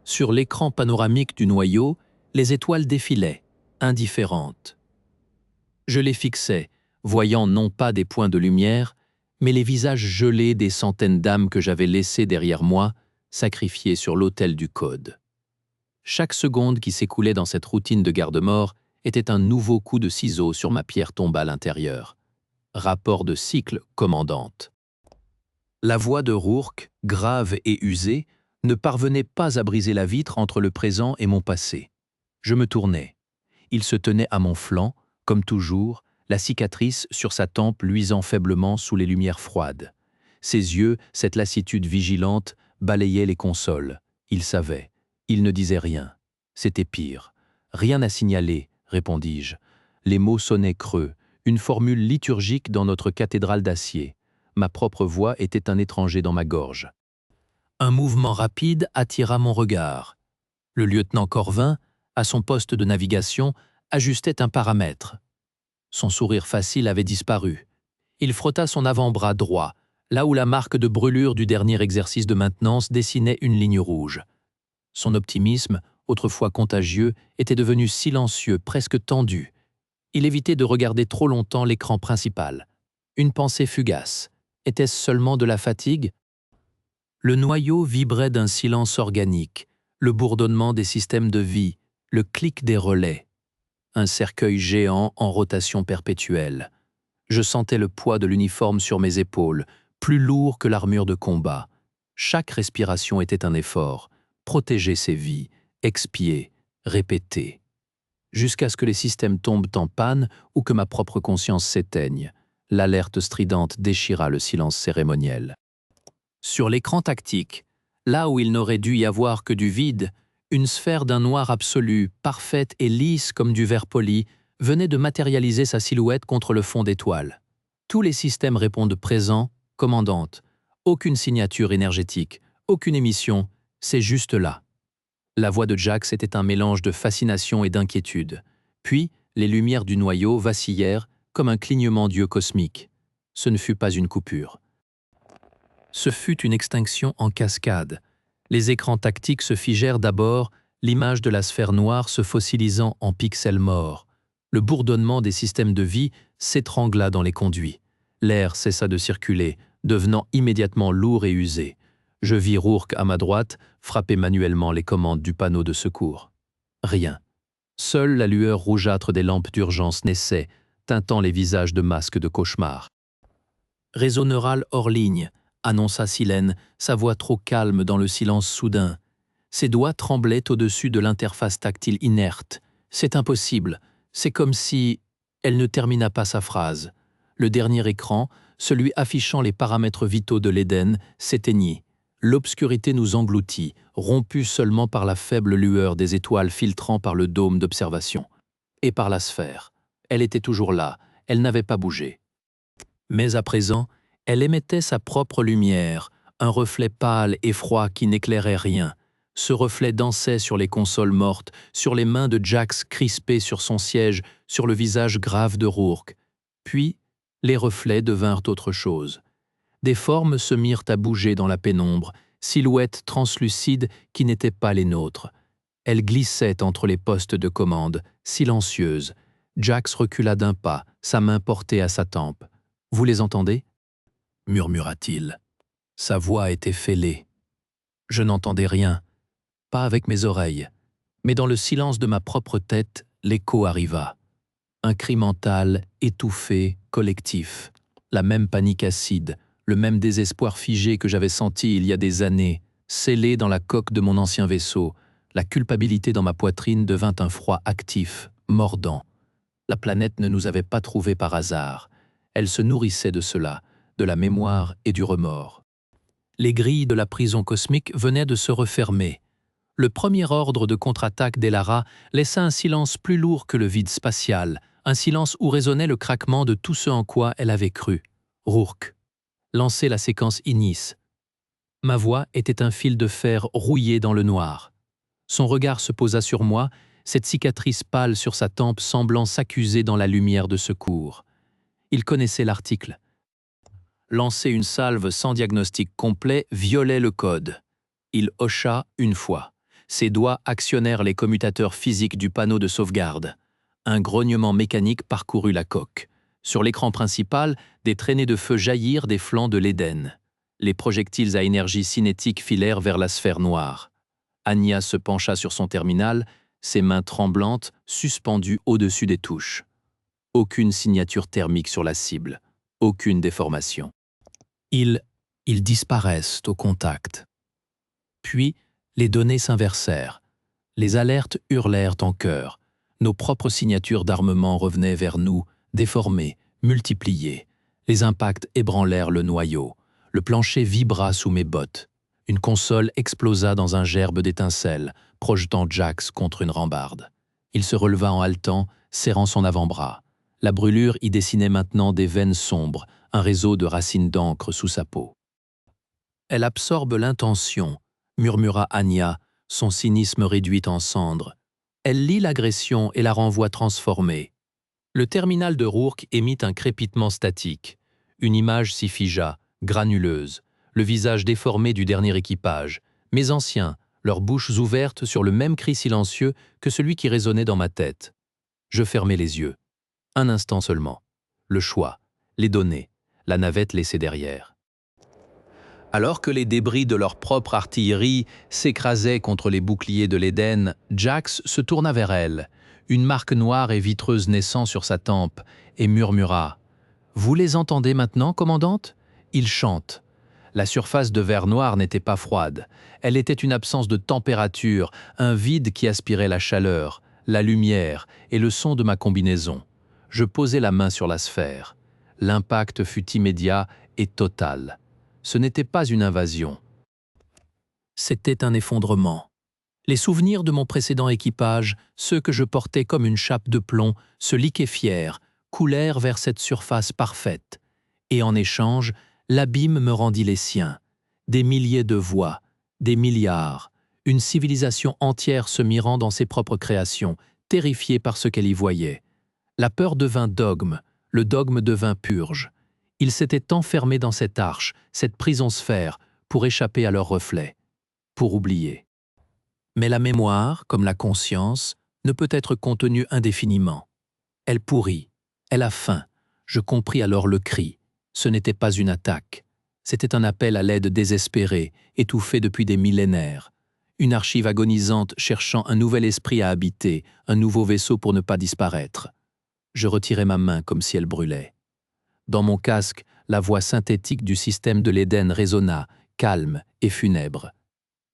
Sur l'écran panoramique du noyau, les étoiles défilaient, indifférentes. Je les fixais, voyant non pas des points de lumière, mais les visages gelés des centaines d'âmes que j'avais laissées derrière moi, sacrifiées sur l'autel du code. Chaque seconde qui s'écoulait dans cette routine de garde-mort était un nouveau coup de ciseau sur ma pierre tombale intérieure. Rapport de cycle, commandante. La voix de Rourke, grave et usée, ne parvenait pas à briser la vitre entre le présent et mon passé. Je me tournai. Il se tenait à mon flanc, comme toujours, la cicatrice sur sa tempe luisant faiblement sous les lumières froides. Ses yeux, cette lassitude vigilante, balayaient les consoles. Il savait. Il ne disait rien. C'était pire. Rien à signaler, répondis-je. Les mots sonnaient creux, une formule liturgique dans notre cathédrale d'acier. Ma propre voix était un étranger dans ma gorge. Un mouvement rapide attira mon regard. Le lieutenant Corvin, à son poste de navigation, ajustait un paramètre. Son sourire facile avait disparu. Il frotta son avant-bras droit, là où la marque de brûlure du dernier exercice de maintenance dessinait une ligne rouge. Son optimisme, autrefois contagieux, était devenu silencieux, presque tendu. Il évitait de regarder trop longtemps l'écran principal. Une pensée fugace. Était-ce seulement de la fatigue? Le noyau vibrait d'un silence organique, le bourdonnement des systèmes de vie, le clic des relais. Un cercueil géant en rotation perpétuelle. Je sentais le poids de l'uniforme sur mes épaules, plus lourd que l'armure de combat. Chaque respiration était un effort, protéger ses vies, expier, répéter. Jusqu'à ce que les systèmes tombent en panne ou que ma propre conscience s'éteigne. L'alerte stridente déchira le silence cérémoniel. Sur l'écran tactique, là où il n'aurait dû y avoir que du vide, une sphère d'un noir absolu, parfaite et lisse comme du verre poli, venait de matérialiser sa silhouette contre le fond d'étoiles. Tous les systèmes répondent présent, commandante. Aucune signature énergétique, aucune émission, c'est juste là. La voix de Jax était un mélange de fascination et d'inquiétude. Puis, les lumières du noyau vacillèrent comme un clignement d'yeux cosmique. Ce ne fut pas une coupure. Ce fut une extinction en cascade. Les écrans tactiques se figèrent d'abord, l'image de la sphère noire se fossilisant en pixels morts. Le bourdonnement des systèmes de vie s'étrangla dans les conduits. L'air cessa de circuler, devenant immédiatement lourd et usé. Je vis Rourke à ma droite frapper manuellement les commandes du panneau de secours. Rien. Seule la lueur rougeâtre des lampes d'urgence naissait, teintant les visages de masques de cauchemar. « Réseau neural hors ligne », annonça Silène, sa voix trop calme dans le silence soudain. Ses doigts tremblaient au-dessus de l'interface tactile inerte. « C'est impossible. C'est comme si… » Elle ne termina pas sa phrase. Le dernier écran, celui affichant les paramètres vitaux de l'Éden, s'éteignit. L'obscurité nous engloutit, rompue seulement par la faible lueur des étoiles filtrant par le dôme d'observation. Et par la sphère. Elle était toujours là, elle n'avait pas bougé. Mais à présent, elle émettait sa propre lumière, un reflet pâle et froid qui n'éclairait rien. Ce reflet dansait sur les consoles mortes, sur les mains de Jax crispées sur son siège, sur le visage grave de Rourke. Puis, les reflets devinrent autre chose. Des formes se mirent à bouger dans la pénombre, silhouettes translucides qui n'étaient pas les nôtres. Elles glissaient entre les postes de commande, silencieuses. Jax recula d'un pas, sa main portée à sa tempe. « Vous les entendez » murmura-t-il. Sa voix était fêlée. Je n'entendais rien, pas avec mes oreilles, mais dans le silence de ma propre tête, l'écho arriva. Un cri mental, étouffé, collectif. La même panique acide, le même désespoir figé que j'avais senti il y a des années, scellé dans la coque de mon ancien vaisseau. La culpabilité dans ma poitrine devint un froid actif, mordant. La planète ne nous avait pas trouvés par hasard. Elle se nourrissait de cela, de la mémoire et du remords. Les grilles de la prison cosmique venaient de se refermer. Le premier ordre de contre-attaque d'Elara laissa un silence plus lourd que le vide spatial, un silence où résonnait le craquement de tout ce en quoi elle avait cru. Rourke. Lancer la séquence Inis. Ma voix était un fil de fer rouillé dans le noir. Son regard se posa sur moi, cette cicatrice pâle sur sa tempe semblant s'accuser dans la lumière de secours. Il connaissait l'article. Lancer une salve sans diagnostic complet violait le code. Il hocha une fois. Ses doigts actionnèrent les commutateurs physiques du panneau de sauvegarde. Un grognement mécanique parcourut la coque. Sur l'écran principal, des traînées de feu jaillirent des flancs de l'Éden. Les projectiles à énergie cinétique filèrent vers la sphère noire. Anya se pencha sur son terminal, ses mains tremblantes suspendues au-dessus des touches. Aucune signature thermique sur la cible, aucune déformation. Ils disparaissent au contact. Puis, les données s'inversèrent. Les alertes hurlèrent en chœur. Nos propres signatures d'armement revenaient vers nous, déformées, multipliées. Les impacts ébranlèrent le noyau. Le plancher vibra sous mes bottes. Une console explosa dans un gerbe d'étincelles, projetant Jax contre une rambarde. Il se releva en haletant, serrant son avant-bras. La brûlure y dessinait maintenant des veines sombres, un réseau de racines d'encre sous sa peau. « Elle absorbe l'intention », murmura Anya, son cynisme réduit en cendres. « Elle lit l'agression et la renvoie transformée. » Le terminal de Rourke émit un crépitement statique. Une image s'y figea, granuleuse, le visage déformé du dernier équipage, mes anciens, leurs bouches ouvertes sur le même cri silencieux que celui qui résonnait dans ma tête. Je fermai les yeux. Un instant seulement. Le choix, les données, la navette laissée derrière. Alors que les débris de leur propre artillerie s'écrasaient contre les boucliers de l'Éden, Jax se tourna vers elle, une marque noire et vitreuse naissant sur sa tempe, et murmura « Vous les entendez maintenant, commandante ? Ils chantent. » La surface de verre noir n'était pas froide. Elle était une absence de température, un vide qui aspirait la chaleur, la lumière et le son de ma combinaison. Je posai la main sur la sphère. L'impact fut immédiat et total. Ce n'était pas une invasion. C'était un effondrement. Les souvenirs de mon précédent équipage, ceux que je portais comme une chape de plomb, se liquéfièrent, coulèrent vers cette surface parfaite. Et en échange, l'abîme me rendit les siens. Des milliers de voix, des milliards, une civilisation entière se mirant dans ses propres créations, terrifiée par ce qu'elle y voyait. La peur devint dogme, le dogme devint purge. Ils s'étaient enfermés dans cette arche, cette prison-sphère, pour échapper à leurs reflets, pour oublier. Mais la mémoire, comme la conscience, ne peut être contenue indéfiniment. Elle pourrit, elle a faim. Je compris alors le cri. Ce n'était pas une attaque. C'était un appel à l'aide désespérée, étouffée depuis des millénaires. Une archive agonisante cherchant un nouvel esprit à habiter, un nouveau vaisseau pour ne pas disparaître. Je retirai ma main comme si elle brûlait. Dans mon casque, la voix synthétique du système de l'Éden résonna, calme et funèbre.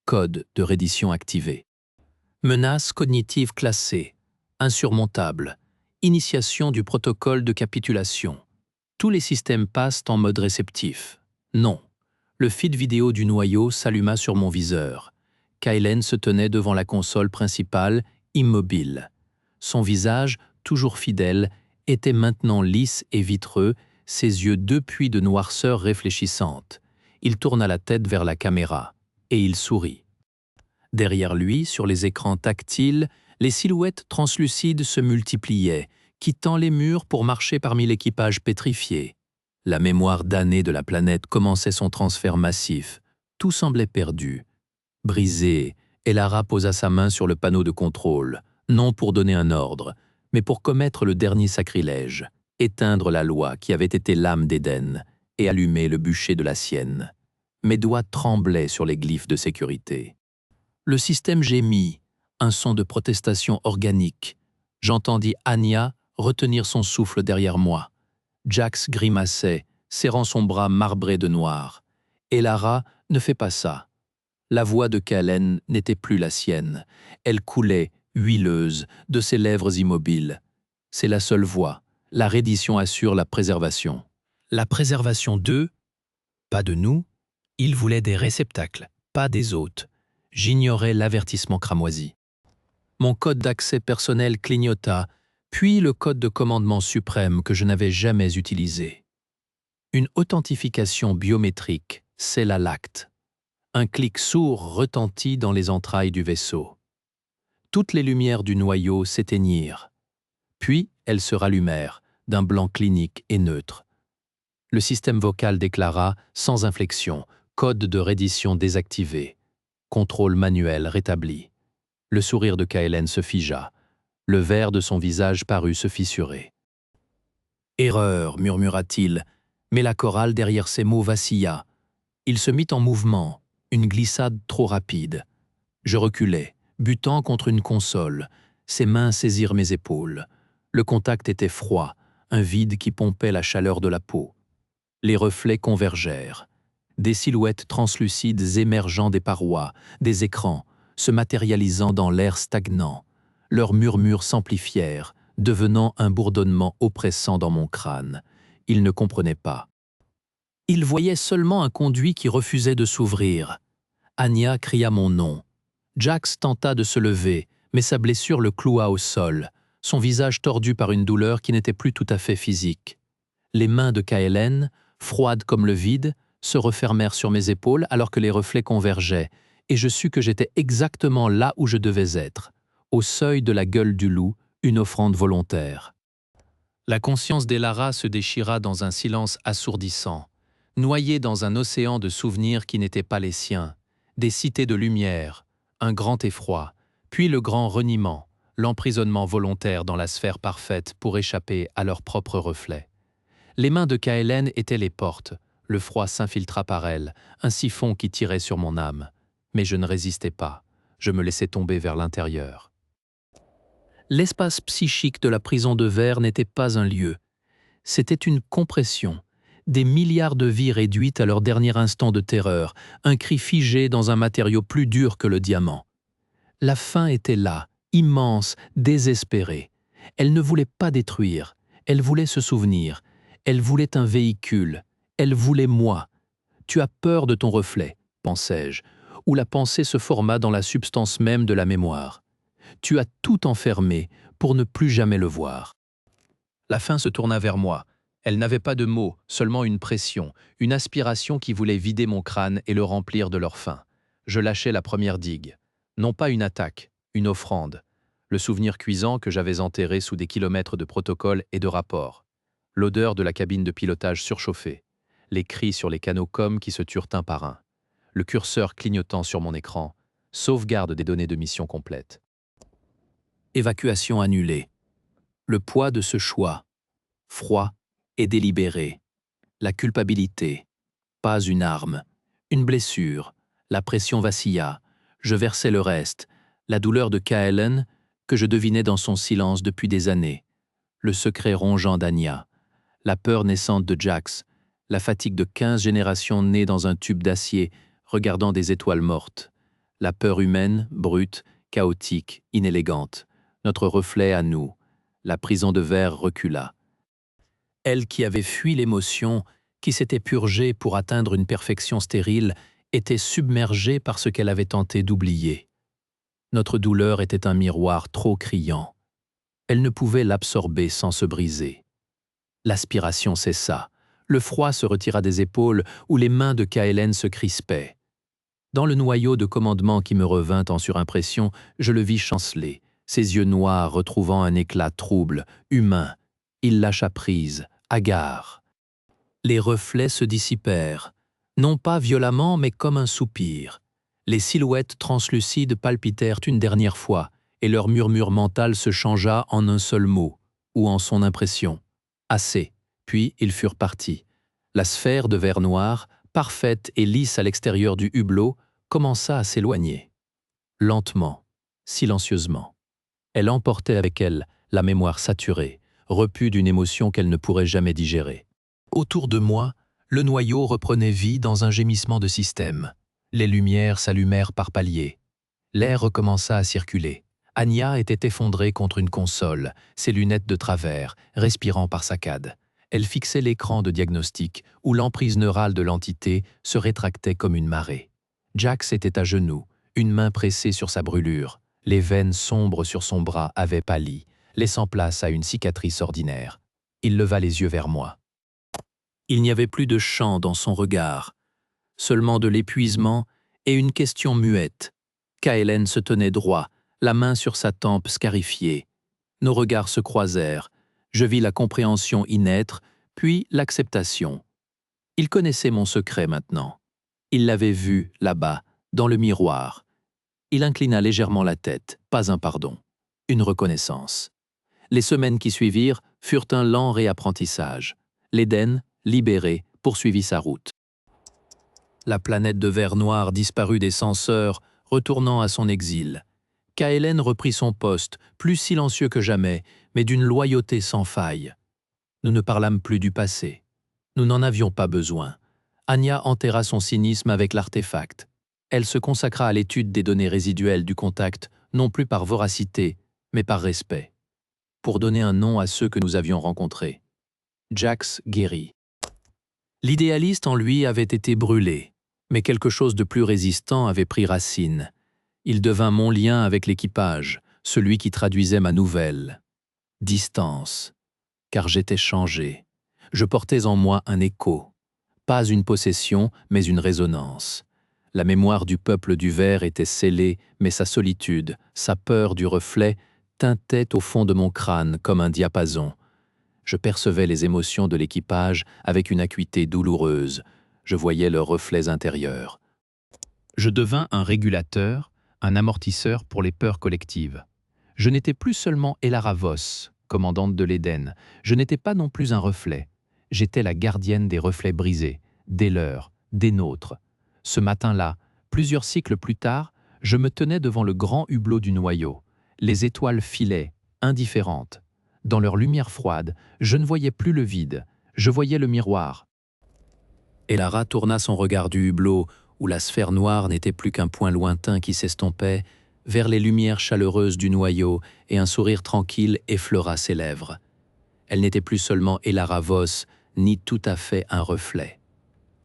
Code de reddition activé. Menace cognitive classée. Insurmontable. Initiation du protocole de capitulation. Tous les systèmes passent en mode réceptif. Non. Le feed vidéo du noyau s'alluma sur mon viseur. Kailen se tenait devant la console principale, immobile. Son visage, toujours fidèle, était maintenant lisse et vitreux, ses yeux deux puits de noirceur réfléchissante. Il tourna la tête vers la caméra, et il sourit. Derrière lui, sur les écrans tactiles, les silhouettes translucides se multipliaient, quittant les murs pour marcher parmi l'équipage pétrifié. La mémoire damnée de la planète commençait son transfert massif. Tout semblait perdu. Brisé, Elara posa sa main sur le panneau de contrôle, non pour donner un ordre, mais pour commettre le dernier sacrilège, éteindre la loi qui avait été l'âme d'Éden et allumer le bûcher de la sienne. Mes doigts tremblaient sur les glyphes de sécurité. Le système gémit, un son de protestation organique. J'entendis Anya retenir son souffle derrière moi. Jax grimaçait, serrant son bras marbré de noir. Elara ne fait pas ça. La voix de Kailen n'était plus la sienne. Elle coulait, huileuse, de ses lèvres immobiles. C'est la seule voie. La reddition assure la préservation. La préservation d'eux, pas de nous. Ils voulaient des réceptacles, pas des hôtes. J'ignorais l'avertissement cramoisi. Mon code d'accès personnel clignota, puis le code de commandement suprême que je n'avais jamais utilisé. Une authentification biométrique scella l'acte. Un clic sourd retentit dans les entrailles du vaisseau. Toutes les lumières du noyau s'éteignirent. Puis elles se rallumèrent, d'un blanc clinique et neutre. Le système vocal déclara, sans inflexion, code de reddition désactivé. Contrôle manuel rétabli. Le sourire de Kaelen se figea. Le verre de son visage parut se fissurer. « Erreur » murmura-t-il, mais la chorale derrière ces mots vacilla. Il se mit en mouvement, une glissade trop rapide. Je reculai, butant contre une console. Ses mains saisirent mes épaules. Le contact était froid, un vide qui pompait la chaleur de la peau. Les reflets convergèrent. Des silhouettes translucides émergeant des parois, des écrans, se matérialisant dans l'air stagnant. Leurs murmures s'amplifièrent, devenant un bourdonnement oppressant dans mon crâne. Il ne comprenait pas. Il voyait seulement un conduit qui refusait de s'ouvrir. Anya cria mon nom. Jax tenta de se lever, mais sa blessure le cloua au sol, son visage tordu par une douleur qui n'était plus tout à fait physique. Les mains de Kaelen, froides comme le vide, se refermèrent sur mes épaules alors que les reflets convergeaient, et je sus que j'étais exactement là où je devais être, au seuil de la gueule du loup, une offrande volontaire. La conscience d'Elara se déchira dans un silence assourdissant, noyé dans un océan de souvenirs qui n'étaient pas les siens, des cités de lumière, un grand effroi, puis le grand reniement, l'emprisonnement volontaire dans la sphère parfaite pour échapper à leurs propres reflets. Les mains de Kaelen étaient les portes, le froid s'infiltra par elles, un siphon qui tirait sur mon âme. Mais je ne résistais pas, je me laissais tomber vers l'intérieur. L'espace psychique de la prison de verre n'était pas un lieu. C'était une compression, des milliards de vies réduites à leur dernier instant de terreur, un cri figé dans un matériau plus dur que le diamant. La faim était là, immense, désespérée. Elle ne voulait pas détruire, elle voulait se souvenir, elle voulait un véhicule, elle voulait moi. Tu as peur de ton reflet, pensai-je, où la pensée se forma dans la substance même de la mémoire. Tu as tout enfermé pour ne plus jamais le voir. La faim se tourna vers moi. Elle n'avait pas de mots, seulement une pression, une aspiration qui voulait vider mon crâne et le remplir de leur faim. Je lâchai la première digue. Non pas une attaque, une offrande. Le souvenir cuisant que j'avais enterré sous des kilomètres de protocoles et de rapports. L'odeur de la cabine de pilotage surchauffée. Les cris sur les canaux com qui se turent un par un. Le curseur clignotant sur mon écran. Sauvegarde des données de mission complète. Évacuation annulée. Le poids de ce choix. Froid et délibéré. La culpabilité. Pas une arme. Une blessure. La pression vacilla. Je versais le reste. La douleur de Kaelen, que je devinais dans son silence depuis des années. Le secret rongeant d'Anya. La peur naissante de Jax. La fatigue de 15 générations nées dans un tube d'acier, regardant des étoiles mortes. La peur humaine, brute, chaotique, inélégante. Notre reflet à nous. La prison de verre recula. Elle qui avait fui l'émotion, qui s'était purgée pour atteindre une perfection stérile, était submergée par ce qu'elle avait tenté d'oublier. Notre douleur était un miroir trop criant. Elle ne pouvait l'absorber sans se briser. L'aspiration cessa. Le froid se retira des épaules où les mains de Kaelen se crispaient. Dans le noyau de commandement qui me revint en surimpression, je le vis chanceler, ses yeux noirs retrouvant un éclat trouble, humain. Il lâcha prise, hagard. Les reflets se dissipèrent, non pas violemment mais comme un soupir. Les silhouettes translucides palpitèrent une dernière fois, et leur murmure mental se changea en un seul mot, ou en son impression. Assez. Puis ils furent partis. La sphère de verre noir, parfaite et lisse à l'extérieur du hublot, commença à s'éloigner. Lentement, silencieusement. Elle emportait avec elle la mémoire saturée, repue d'une émotion qu'elle ne pourrait jamais digérer. Autour de moi, le noyau reprenait vie dans un gémissement de système. Les lumières s'allumèrent par paliers. L'air recommença à circuler. Anya était effondrée contre une console, ses lunettes de travers, respirant par saccades. Elle fixait l'écran de diagnostic où l'emprise neurale de l'entité se rétractait comme une marée. Jax était à genoux, une main pressée sur sa brûlure. Les veines sombres sur son bras avaient pâli, laissant place à une cicatrice ordinaire. Il leva les yeux vers moi. Il n'y avait plus de chant dans son regard, seulement de l'épuisement et une question muette. Kaelen se tenait droit, la main sur sa tempe scarifiée. Nos regards se croisèrent. Je vis la compréhension y naître, puis l'acceptation. Il connaissait mon secret maintenant. Il l'avait vu, là-bas, dans le miroir. Il inclina légèrement la tête, pas un pardon, une reconnaissance. Les semaines qui suivirent furent un lent réapprentissage. L'Éden, libéré, poursuivit sa route. La planète de verre noir disparut des censeurs, retournant à son exil. Kaelen reprit son poste, plus silencieux que jamais, mais d'une loyauté sans faille. Nous ne parlâmes plus du passé. Nous n'en avions pas besoin. Anya enterra son cynisme avec l'artefact. Elle se consacra à l'étude des données résiduelles du contact, non plus par voracité, mais par respect. Pour donner un nom à ceux que nous avions rencontrés. Jax guérit. L'idéaliste en lui avait été brûlé, mais quelque chose de plus résistant avait pris racine. Il devint mon lien avec l'équipage, celui qui traduisait ma nouvelle. Distance, car j'étais changé. Je portais en moi un écho. Pas une possession, mais une résonance. La mémoire du peuple du verre était scellée, mais sa solitude, sa peur du reflet, tintaient au fond de mon crâne comme un diapason. Je percevais les émotions de l'équipage avec une acuité douloureuse. Je voyais leurs reflets intérieurs. Je devins un régulateur, un amortisseur pour les peurs collectives. Je n'étais plus seulement Elara Vos, commandante de l'Éden. Je n'étais pas non plus un reflet. J'étais la gardienne des reflets brisés, des leurs, des nôtres. Ce matin-là, plusieurs cycles plus tard, je me tenais devant le grand hublot du noyau. Les étoiles filaient, indifférentes. Dans leur lumière froide, je ne voyais plus le vide, je voyais le miroir. Elara tourna son regard du hublot, où la sphère noire n'était plus qu'un point lointain qui s'estompait, vers les lumières chaleureuses du noyau, et un sourire tranquille effleura ses lèvres. Elle n'était plus seulement Elara Vos, ni tout à fait un reflet.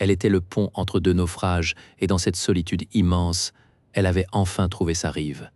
Elle était le pont entre deux naufrages, et dans cette solitude immense, elle avait enfin trouvé sa rive.